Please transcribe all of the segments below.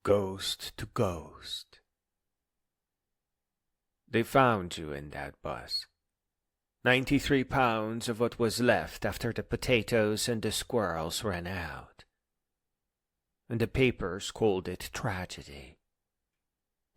ghost to ghost. They found you in that bus. 93 pounds of what was left after the potatoes and the squirrels ran out. And the papers called it tragedy.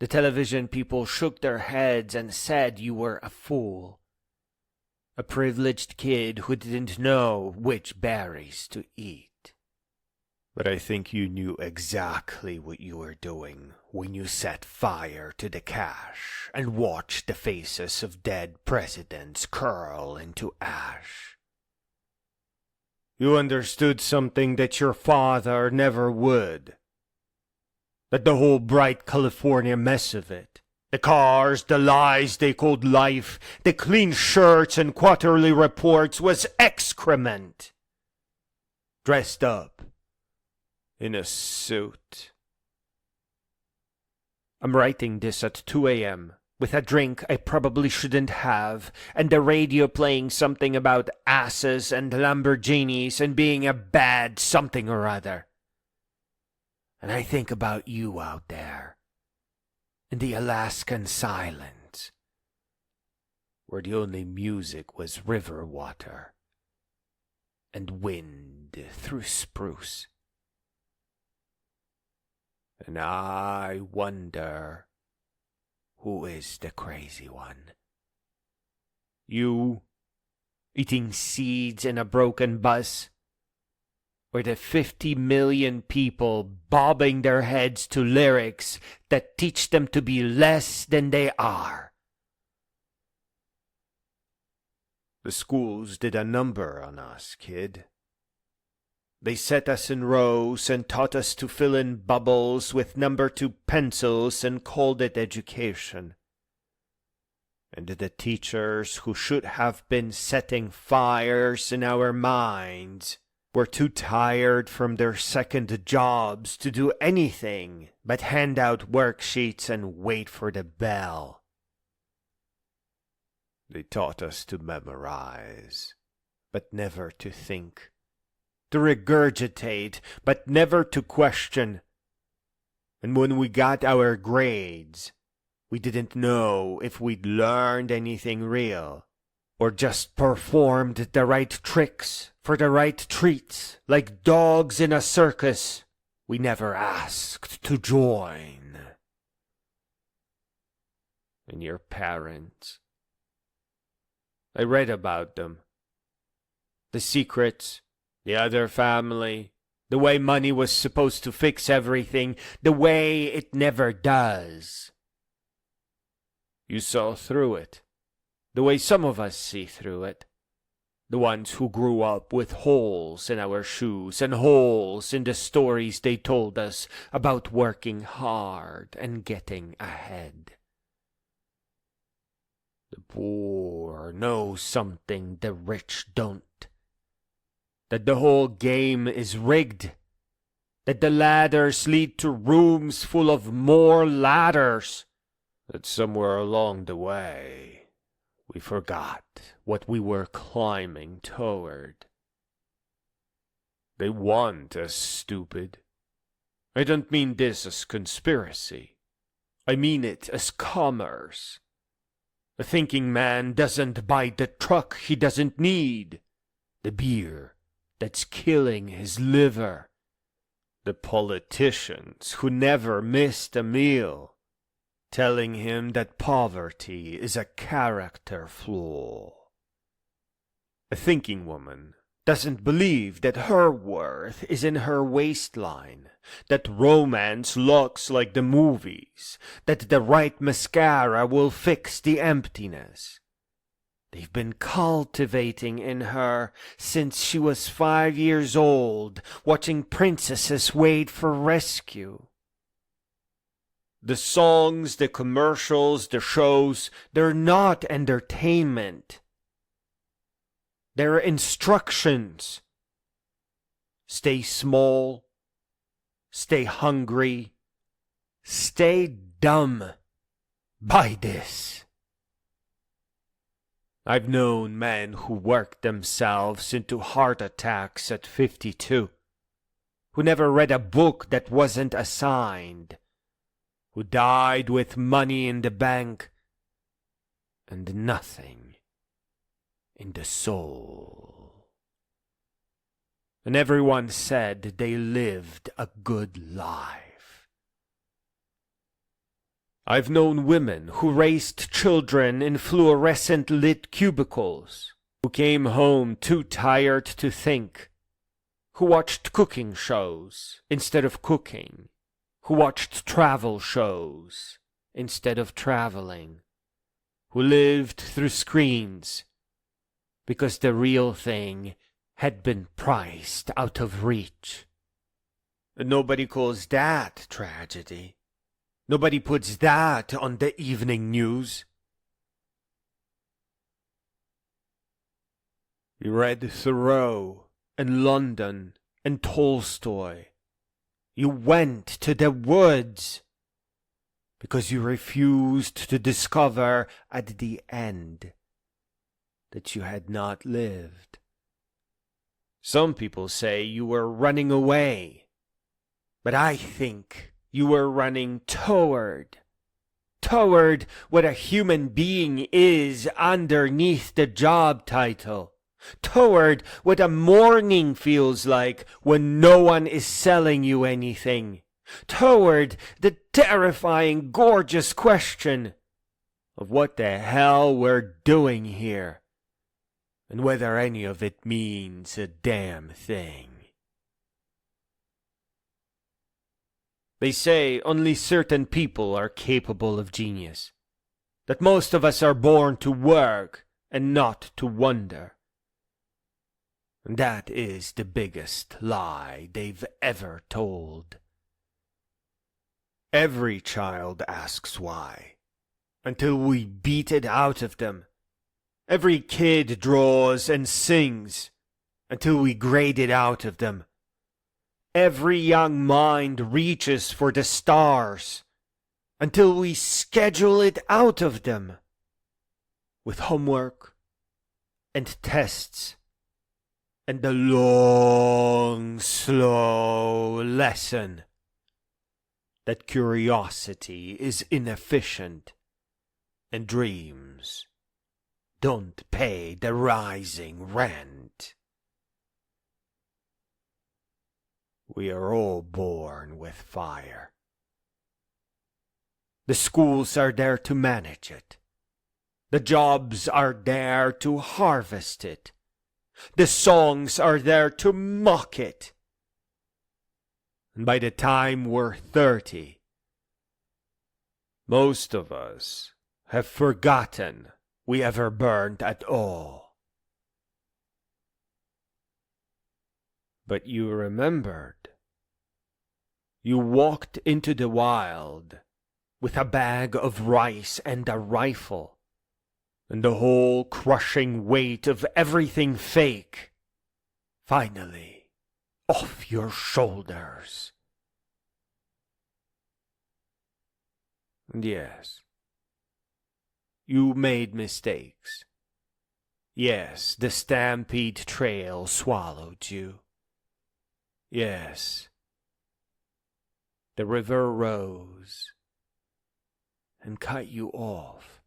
The television people shook their heads and said you were a fool. A privileged kid who didn't know which berries to eat. But I think you knew exactly what you were doing when you set fire to the cash and watched the faces of dead presidents curl into ash. You understood something that your father never would. That the whole bright California mess of it, the cars, the lies they called life, the clean shirts and quarterly reports was excrement. Dressed up in a suit. I'm writing this at 2 a.m. with a drink I probably shouldn't have, and the radio playing something about asses and Lamborghinis and being a bad something or other. And I think about you out there, in the Alaskan silence, where the only music was river water and wind through spruce. And I wonder who is the crazy one. You, eating seeds in a broken bus, or the 50 million people bobbing their heads to lyrics that teach them to be less than they are. The schools did a number on us, kid. They set us in rows and taught us to fill in bubbles with number 2 pencils and called it education. And the teachers who should have been setting fires in our minds were too tired from their second jobs to do anything but hand out worksheets and wait for the bell. They taught us to memorize, but never to think. To regurgitate, but never to question. And when we got our grades, we didn't know if we'd learned anything real, or just performed the right tricks for the right treats, like dogs in a circus we never asked to join. And your parents, I read about them. The secrets, the other family, the way money was supposed to fix everything, the way it never does. You saw through it, the way some of us see through it. The ones who grew up with holes in our shoes and holes in the stories they told us about working hard and getting ahead. The poor know something the rich don't. That the whole game is rigged. That the ladders lead to rooms full of more ladders. That somewhere along the way, we forgot what we were climbing toward. They want us stupid. I don't mean this as conspiracy. I mean it as commerce. A thinking man doesn't buy the truck he doesn't need. The beer that's killing his liver. The politicians who never missed a meal, telling him that poverty is a character flaw. A thinking woman doesn't believe that her worth is in her waistline, that romance looks like the movies, that the right mascara will fix the emptiness. They've been cultivating in her since she was 5 years old, watching princesses wait for rescue. The songs, the commercials, the shows, they're not entertainment. They're instructions. Stay small, stay hungry, stay dumb. Buy this. I've known men who worked themselves into heart attacks at 52, who never read a book that wasn't assigned, who died with money in the bank and nothing in the soul. And everyone said they lived a good life. I've known women who raised children in fluorescent-lit cubicles, who came home too tired to think, who watched cooking shows instead of cooking, who watched travel shows instead of traveling, who lived through screens because the real thing had been priced out of reach. And nobody calls that tragedy. Nobody puts that on the evening news. You read Thoreau and London and Tolstoy. You went to the woods because you refused to discover at the end that you had not lived. Some people say you were running away, but I think you were running toward what a human being is underneath the job title, toward what a morning feels like when no one is selling you anything, toward the terrifying, gorgeous question of what the hell we're doing here, and whether any of it means a damn thing. They say only certain people are capable of genius, that most of us are born to work and not to wonder. And that is the biggest lie they've ever told. Every child asks why, until we beat it out of them. Every kid draws and sings, until we grade it out of them. Every young mind reaches for the stars, until we schedule it out of them. With homework and tests and the long, slow lesson that curiosity is inefficient and dreams don't pay the rising rent. We are all born with fire. The schools are there to manage it. The jobs are there to harvest it. The songs are there to mock it. And by the time we're 30, most of us have forgotten we ever burned at all. But you remembered. You walked into the wild with a bag of rice and a rifle, and the whole crushing weight of everything fake finally off your shoulders. And yes, you made mistakes. Yes, the Stampede Trail swallowed you. Yes, the river rose and cut you off,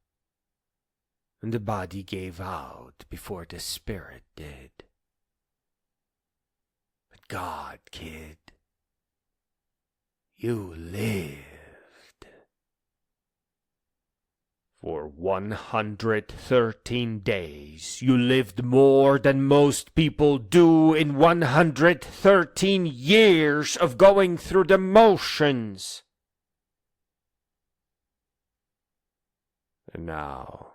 and the body gave out before the spirit did. But God, kid, you lived. For 113 days, you lived more than most people do in 113 years of going through the motions. And now,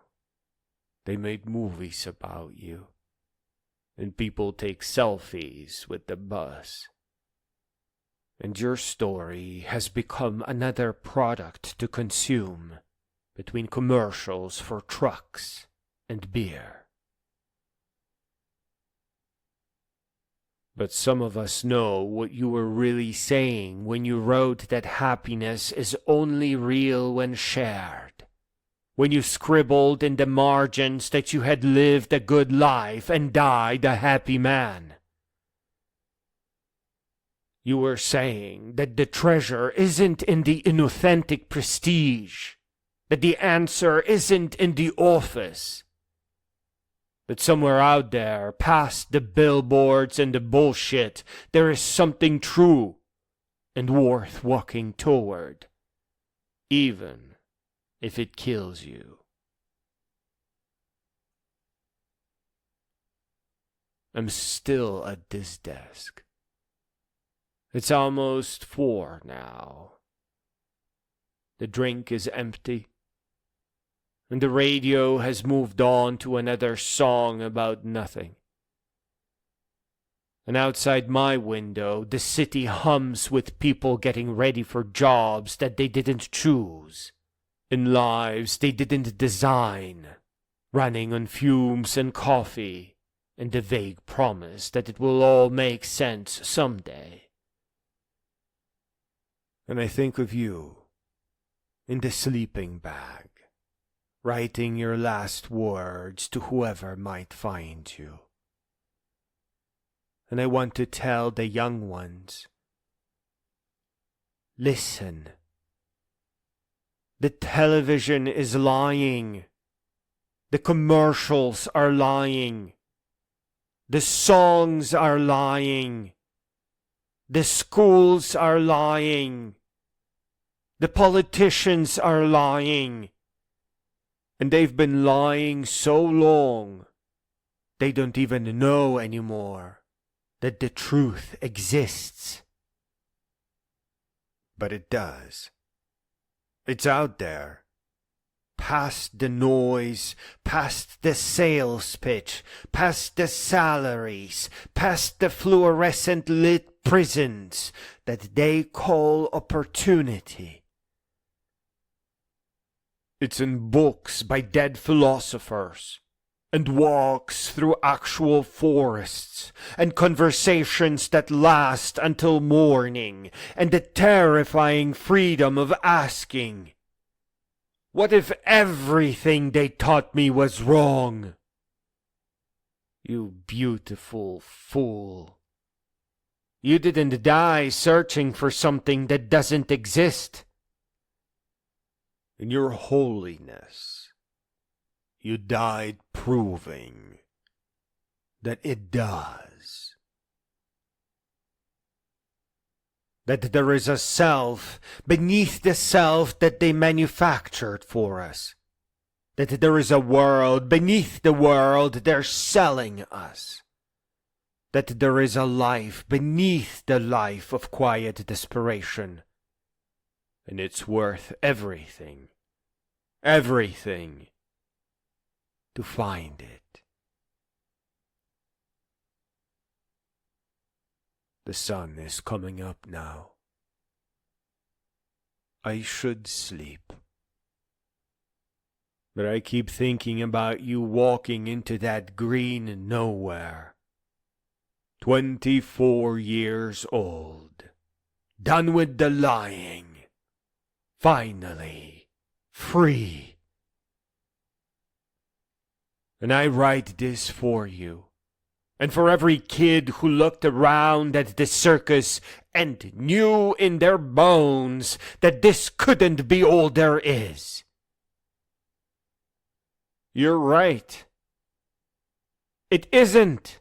they made movies about you, and people take selfies with the bus. And your story has become another product to consume between commercials for trucks and beer. But some of us know what you were really saying when you wrote that happiness is only real when shared. When you scribbled in the margins that you had lived a good life and died a happy man. You were saying that the treasure isn't in the inauthentic prestige, that the answer isn't in the office, but somewhere out there, past the billboards and the bullshit, there is something true and worth walking toward, even if it kills you. I'm still at this desk. It's almost 4 now. The drink is empty, and the radio has moved on to another song about nothing. And outside my window, the city hums with people getting ready for jobs that they didn't choose, in lives they didn't design, running on fumes and coffee, and the vague promise that it will all make sense someday. And I think of you, in the sleeping bag, writing your last words to whoever might find you. And I want to tell the young ones, listen. The television is lying. The commercials are lying. The songs are lying. The schools are lying. The politicians are lying. And they've been lying so long, they don't even know anymore that the truth exists. But it does. It's out there. Past the noise, past the sales pitch, past the salaries, past the fluorescent lit prisons that they call opportunity. It's in books by dead philosophers, and walks through actual forests, and conversations that last until morning, and the terrifying freedom of asking, what if everything they taught me was wrong? You beautiful fool. You didn't die searching for something that doesn't exist. In your holiness, you died proving that it does. That there is a self beneath the self that they manufactured for us. That there is a world beneath the world they're selling us. That there is a life beneath the life of quiet desperation. And it's worth everything, everything, to find it. The sun is coming up now. I should sleep. But I keep thinking about you walking into that green nowhere. 24 years old. Done with the lying. Finally, free. And I write this for you, and for every kid who looked around at the circus and knew in their bones that this couldn't be all there is. You're right. It isn't.